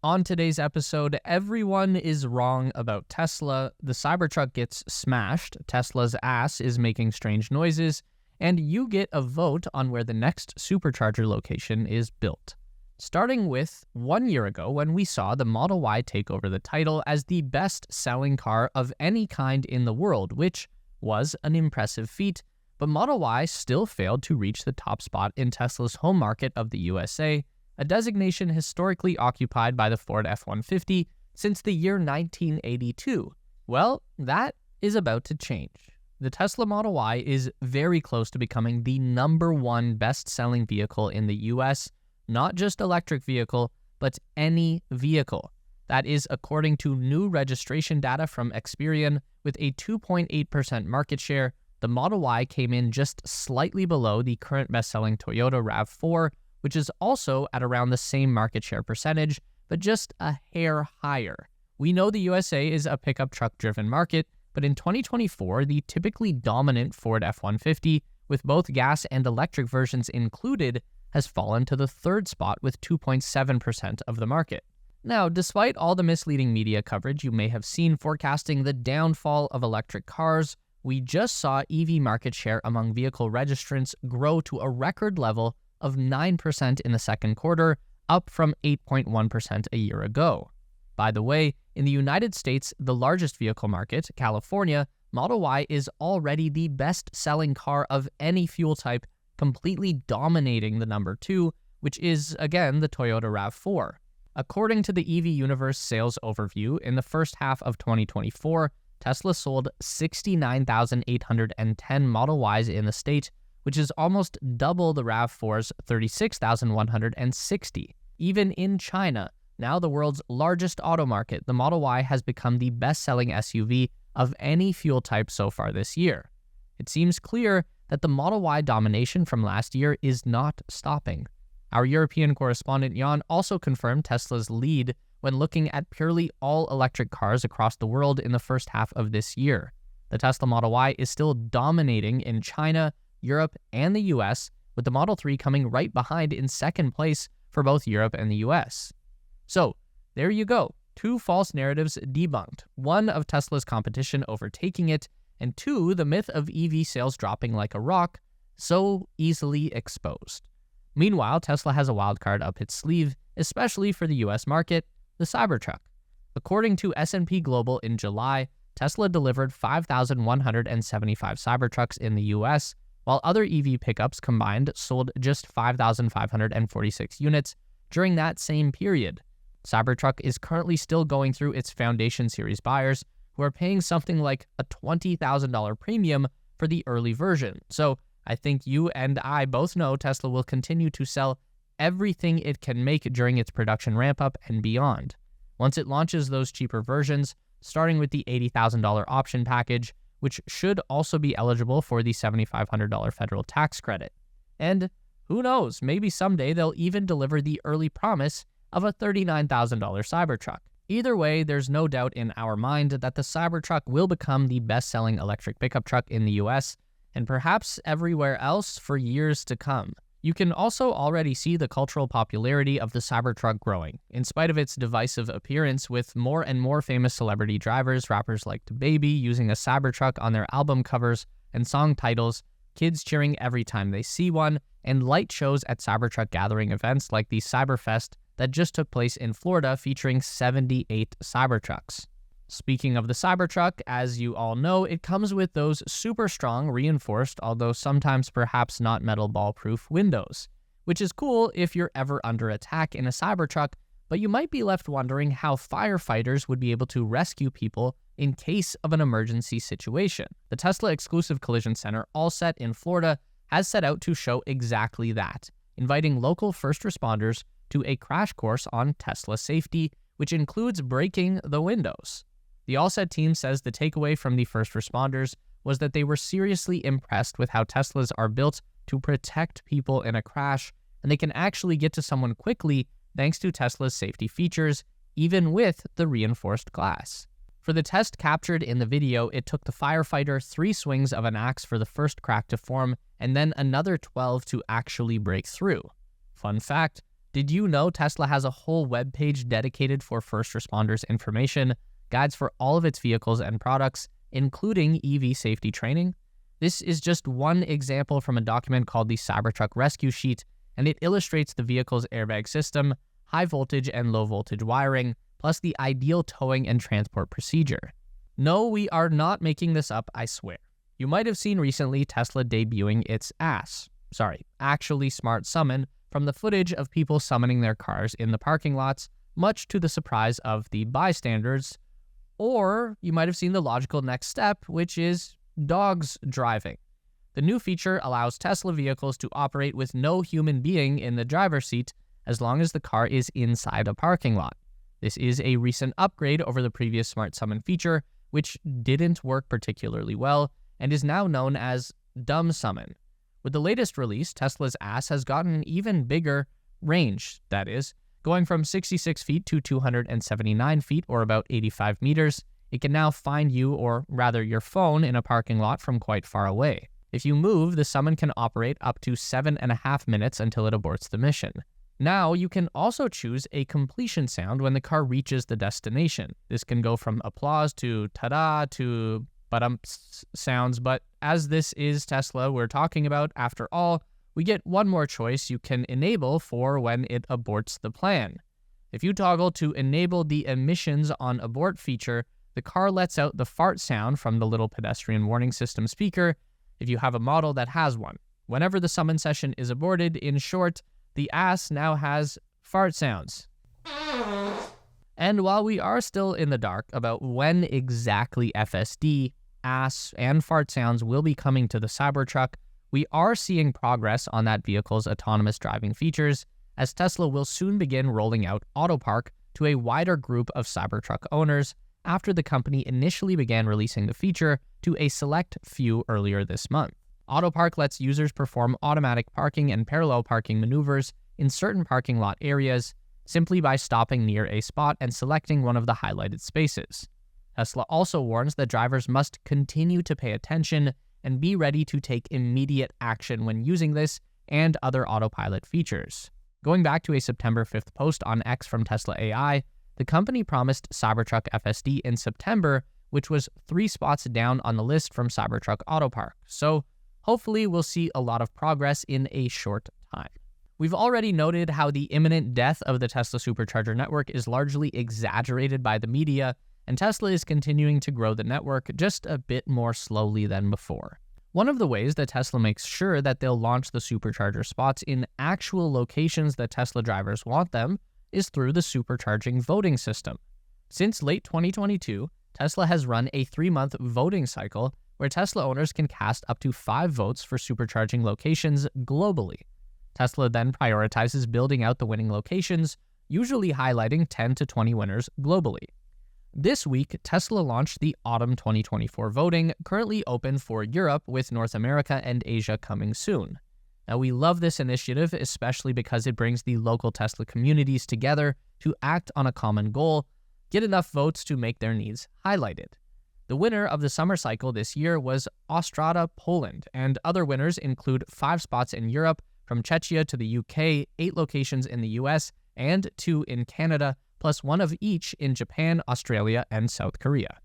On today's episode, everyone is wrong about Tesla, the Cybertruck gets smashed, Tesla's ass is making strange noises, and you get a vote on where the next supercharger location is built. Starting with 1 year ago when we saw the Model Y take over the title as the best-selling car of any kind in the world, which was an impressive feat, but Model Y still failed to reach the top spot in Tesla's home market of the USA, a designation historically occupied by the Ford F-150 since the year 1982. Well, that is about to change. The Tesla Model Y is very close to becoming the #1 best-selling vehicle in the US, not just electric vehicle, but any vehicle. That is according to new registration data from Experian. With a 2.8% market share, the Model Y came in just slightly below the current best-selling Toyota RAV4, which is also at around the same market share percentage, but just a hair higher. We know the USA is a pickup truck-driven market, but in 2024, the typically dominant Ford F-150, with both gas and electric versions included, has fallen to the third spot with 2.7% of the market. Now, despite all the misleading media coverage you may have seen forecasting the downfall of electric cars, we just saw EV market share among vehicle registrants grow to a record level of 9% in the second quarter, up from 8.1% a year ago. By the way, in the United States, the largest vehicle market, California, Model Y is already the best-selling car of any fuel type, completely dominating the #2, which is, again, the Toyota RAV4. According to the EV Universe sales overview, in the first half of 2024, Tesla sold 69,810 Model Ys in the state, which is almost double the RAV4's 36,160. Even in China, now the world's largest auto market, the Model Y has become the best-selling SUV of any fuel type so far this year. It seems clear that the Model Y domination from last year is not stopping. Our European correspondent Jan also confirmed Tesla's lead when looking at purely all-electric cars across the world in the first half of this year. The Tesla Model Y is still dominating in China, Europe, and the US, with the Model 3 coming right behind in second place for both Europe and the US. So, there you go. 2 false narratives debunked. 1 of Tesla's competition overtaking it, and 2, the myth of EV sales dropping like a rock, so easily exposed. Meanwhile, Tesla has a wildcard up its sleeve, especially for the US market, the Cybertruck. According to S&P Global in July, Tesla delivered 5,175 Cybertrucks in the US, while other EV pickups combined sold just 5,546 units during that same period. Cybertruck is currently still going through its Foundation Series buyers, who are paying something like a $20,000 premium for the early version. So I think you and I both know Tesla will continue to sell everything it can make during its production ramp-up and beyond. Once it launches those cheaper versions, starting with the $80,000 option package, which should also be eligible for the $7,500 federal tax credit. And who knows, maybe someday they'll even deliver the early promise of a $39,000 Cybertruck. Either way, there's no doubt in our mind that the Cybertruck will become the best-selling electric pickup truck in the US, and perhaps everywhere else for years to come. You can also already see the cultural popularity of the Cybertruck growing, in spite of its divisive appearance, with more and more famous celebrity drivers, rappers like DaBaby, using a Cybertruck on their album covers and song titles, kids cheering every time they see one, and light shows at Cybertruck gathering events like the Cyberfest that just took place in Florida featuring 78 Cybertrucks. Speaking of the Cybertruck, as you all know, it comes with those super strong, reinforced, although sometimes perhaps not metal ball-proof windows, which is cool if you're ever under attack in a Cybertruck, but you might be left wondering how firefighters would be able to rescue people in case of an emergency situation. The Tesla exclusive collision center, All Set in Florida, has set out to show exactly that, inviting local first responders to a crash course on Tesla safety, which includes breaking the windows. The All Set team says the takeaway from the first responders was that they were seriously impressed with how Teslas are built to protect people in a crash, and they can actually get to someone quickly thanks to Tesla's safety features, even with the reinforced glass. For the test captured in the video, it took the firefighter 3 swings of an axe for the first crack to form, and then another 12 to actually break through. Fun fact, Did you know Tesla has a whole webpage dedicated for first responders information, guides for all of its vehicles and products, including EV safety training? This is just one example from a document called the Cybertruck Rescue Sheet, and it illustrates the vehicle's airbag system, high voltage and low voltage wiring, plus the ideal towing and transport procedure. No, we are not making this up, I swear. You might have seen recently Tesla debuting its actually smart summon from the footage of people summoning their cars in the parking lots, much to the surprise of the bystanders. Or you might have seen the logical next step, which is dogs driving. The new feature allows Tesla vehicles to operate with no human being in the driver's seat as long as the car is inside a parking lot. This is a recent upgrade over the previous Smart Summon feature, which didn't work particularly well and is now known as Dumb Summon. With the latest release, Tesla's ass has gotten an even bigger range, that is, going from 66 feet to 279 feet, or about 85 meters. It can now find you, or rather your phone, in a parking lot from quite far away. If you move, the summon can operate up to 7.5 minutes until it aborts the mission. Now, you can also choose a completion sound when the car reaches the destination. This can go from applause to ta-da to ba-dumps sounds, but as this is Tesla we're talking about, after all, we get one more choice you can enable for when it aborts the plan. If you toggle to enable the emissions on abort feature, the car lets out the fart sound from the little pedestrian warning system speaker if you have a model that has one. Whenever the summon session is aborted, in short, the ass now has fart sounds. And while we are still in the dark about when exactly FSD, ass, and fart sounds will be coming to the Cybertruck, we are seeing progress on that vehicle's autonomous driving features, as Tesla will soon begin rolling out AutoPark to a wider group of Cybertruck owners after the company initially began releasing the feature to a select few earlier this month. AutoPark lets users perform automatic parking and parallel parking maneuvers in certain parking lot areas simply by stopping near a spot and selecting one of the highlighted spaces. Tesla also warns that drivers must continue to pay attention and be ready to take immediate action when using this and other autopilot features. Going back to a September 5th post on X from Tesla AI, the company promised Cybertruck FSD in September, which was 3 spots down on the list from Cybertruck AutoPark. So hopefully we'll see a lot of progress in a short time. We've already noted how the imminent death of the Tesla Supercharger network is largely exaggerated by the media, and Tesla is continuing to grow the network just a bit more slowly than before. One of the ways that Tesla makes sure that they'll launch the supercharger spots in actual locations that Tesla drivers want them is through the supercharging voting system. Since late 2022, Tesla has run a 3-month voting cycle where Tesla owners can cast up to 5 votes for supercharging locations globally. Tesla then prioritizes building out the winning locations, usually highlighting 10 to 20 winners globally. This week, Tesla launched the Autumn 2024 voting, currently open for Europe, with North America and Asia coming soon. Now, we love this initiative, especially because it brings the local Tesla communities together to act on a common goal, get enough votes to make their needs highlighted. The winner of the summer cycle this year was Ostrava, Poland, and other winners include 5 spots in Europe, from Czechia to the UK, 8 locations in the US, and 2 in Canada, plus 1 of each in Japan, Australia, and South Korea.